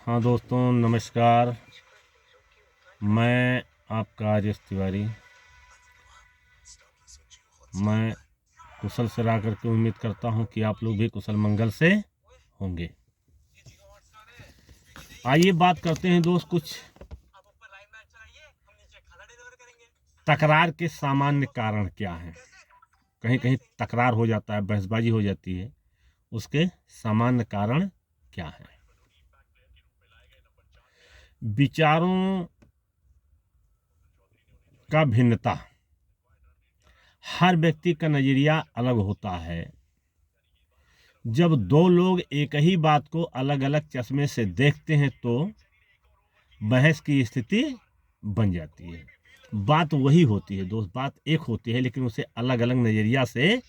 हाँ दोस्तों, नमस्कार। मैं आपका आर्यस तिवारी। मैं कुशल से रह करके उम्मीद करता हूँ कि आप लोग भी कुशल मंगल से होंगे। आइए बात करते हैं दोस्त कुछ तकरार के सामान्य कारण क्या हैं। कहीं कहीं तकरार हो जाता है, बहसबाजी हो जाती है, उसके सामान्य कारण क्या हैं। विचारों का भिन्नता। हर व्यक्ति का नजरिया अलग होता है। जब दो लोग एक ही बात को अलग अलग चश्मे से देखते हैं तो बहस की स्थिति बन जाती है। बात वही होती है दोस्त, बात एक होती है लेकिन उसे अलग अलग नजरिया से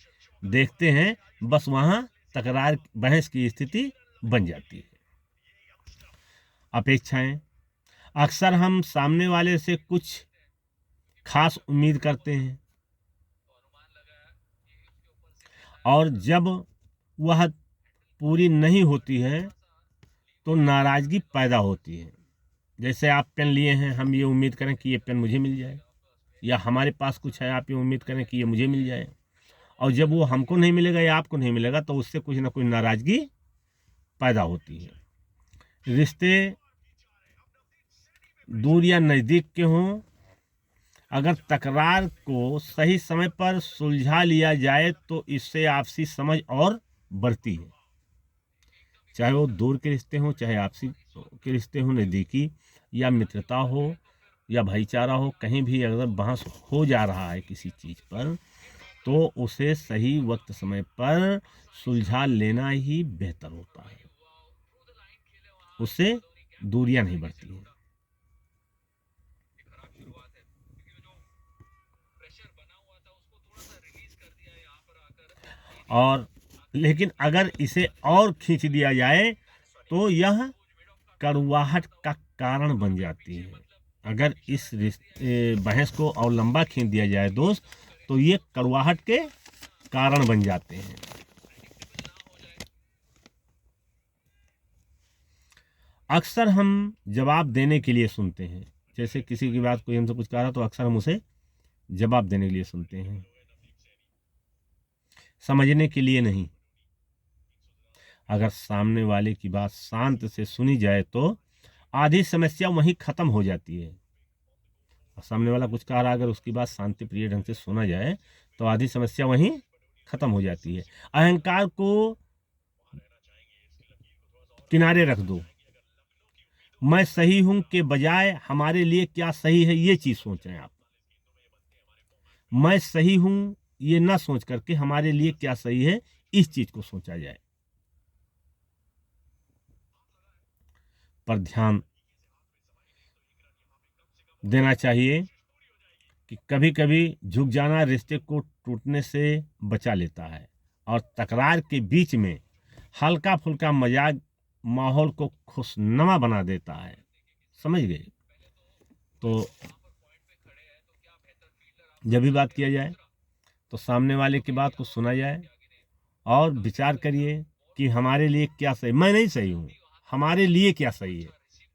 देखते हैं, बस वहाँ तकरार बहस की स्थिति बन जाती है। अपेक्षाएं। अक्सर हम सामने वाले से कुछ खास उम्मीद करते हैं और जब वह पूरी नहीं होती है तो नाराजगी पैदा होती है। जैसे आप पेन लिए हैं, हम ये उम्मीद करें कि ये पेन मुझे मिल जाए, या हमारे पास कुछ है, आप ये उम्मीद करें कि ये मुझे मिल जाए, और जब वो हमको नहीं मिलेगा या आपको नहीं मिलेगा तो उससे कुछ ना कुछ नाराजगी पैदा होती है। रिश्ते दूर या नज़दीक के हों, अगर तकरार को सही समय पर सुलझा लिया जाए तो इससे आपसी समझ और बढ़ती है। चाहे वो दूर के रिश्ते हों, चाहे आपसी के रिश्ते हों, नज़दीकी या मित्रता हो या भाईचारा हो, कहीं भी अगर बहस हो जा रहा है किसी चीज़ पर तो उसे सही वक्त समय पर सुलझा लेना ही बेहतर होता है। उससे दूरियां नहीं बढ़ती हैं। और लेकिन अगर इसे और खींच दिया जाए तो यह कड़वाहट का कारण बन जाती है। अगर इस बहस को और लंबा खींच दिया जाए दोस्त तो ये कड़वाहट के कारण बन जाते हैं। अक्सर हम जवाब देने के लिए सुनते हैं। जैसे किसी की बात कोई हमसे कुछ कह रहा तो अक्सर हम उसे जवाब देने के लिए सुनते हैं, समझने के लिए नहीं। अगर सामने वाले की बात शांत से सुनी जाए तो आधी समस्या वहीं खत्म हो जाती है। सामने वाला कुछ कह रहा, अगर उसकी बात शांति प्रिय ढंग से सुना जाए तो आधी समस्या वहीं खत्म हो जाती है। अहंकार को किनारे रख दो। मैं सही हूं के बजाय हमारे लिए क्या सही है ये चीज सोचें आप। मैं सही हूं ये ना सोच करके हमारे लिए क्या सही है इस चीज को सोचा जाए। पर ध्यान देना चाहिए कि कभी कभी झुक जाना रिश्ते को टूटने से बचा लेता है और तकरार के बीच में हल्का फुल्का मजाक माहौल को खुशनुमा बना देता है। समझ गए? तो जब भी बात किया जाए तो सामने वाले की बात को सुना जाए और विचार करिए कि हमारे लिए क्या सही, मैं नहीं सही हूँ, हमारे लिए क्या सही है,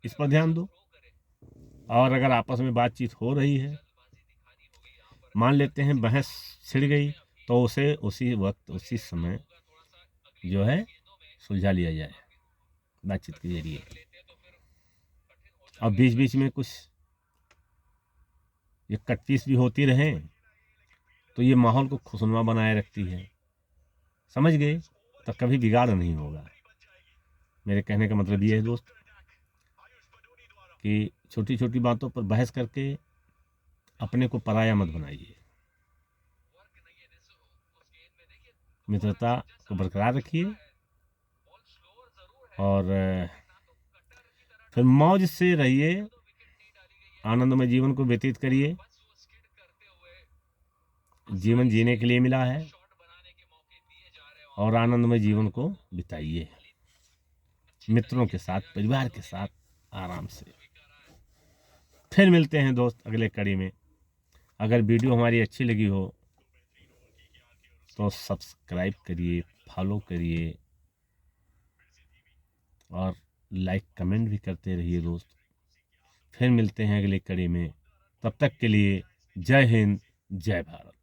इस पर ध्यान दो। और अगर आपस में बातचीत हो रही है, मान लेते हैं बहस छिड़ गई, तो उसे उसी वक्त उसी समय जो है सुलझा लिया जाए बातचीत के जरिए। और बीच बीच में कुछ ये कटपीस भी होती रहे तो ये माहौल को खुशनुमा बनाए रखती है। समझ गए? तो कभी बिगाड़ नहीं होगा। मेरे कहने का मतलब ये है दोस्त कि छोटी छोटी बातों पर बहस करके अपने को पराया मत बनाइए। मित्रता को बरकरार रखिए और फिर मौज से रहिए, आनंदमय जीवन को व्यतीत करिए। जीवन जीने के लिए मिला है और आनंदमय जीवन को बिताइए मित्रों के साथ, परिवार के साथ, आराम से। फिर मिलते हैं दोस्त अगले कड़ी में। अगर वीडियो हमारी अच्छी लगी हो तो सब्सक्राइब करिए, फॉलो करिए और लाइक कमेंट भी करते रहिए दोस्त। फिर मिलते हैं अगली कड़ी में, तब तक के लिए जय हिंद, जय भारत।